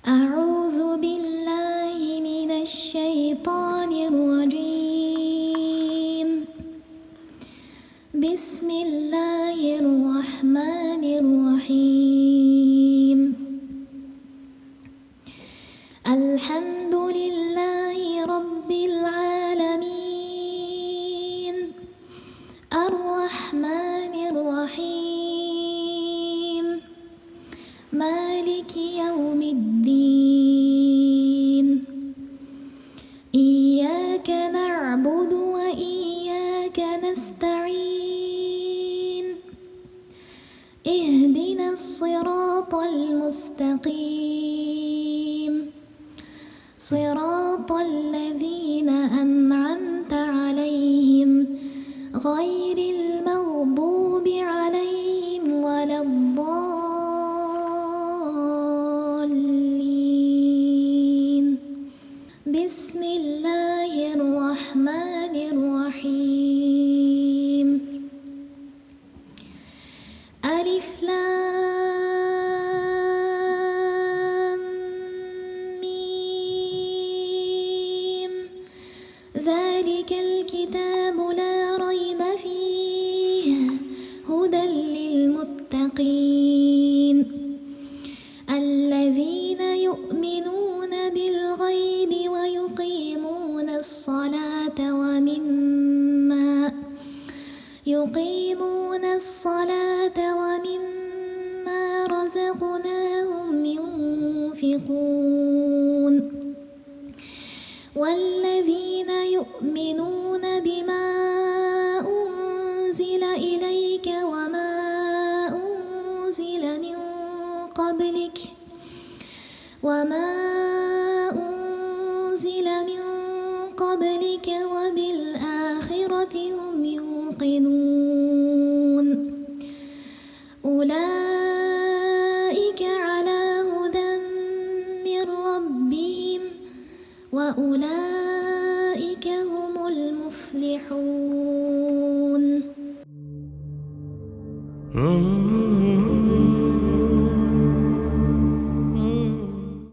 أعوذ بالله من الشيطان الرجيم. بسم الله الرحمن الرحيم. الحمد لله رب العالمين الرحمن الرحيم مالك يوم الدين. إياك نعبد وإياك نستعين. اهدنا الصراط المستقيم صراط الذين أنعمت عليهم غير المغضوب عليهم ولا الضالين. بسم الله الرحمن الرحيم. ألف لام ميم. ذلك الكتاب لا ريب فيه هدى للمتقين الذين يؤمنون بالغيب ويقيمون الصلاة ومما رزقناهم ينفقون. والذين يؤمنون بما أنزل إليك وما أنزل من قبلك وبالآخرة هم يوقنون. أولئك على هدى من ربهم وأولئك هم المفلحون.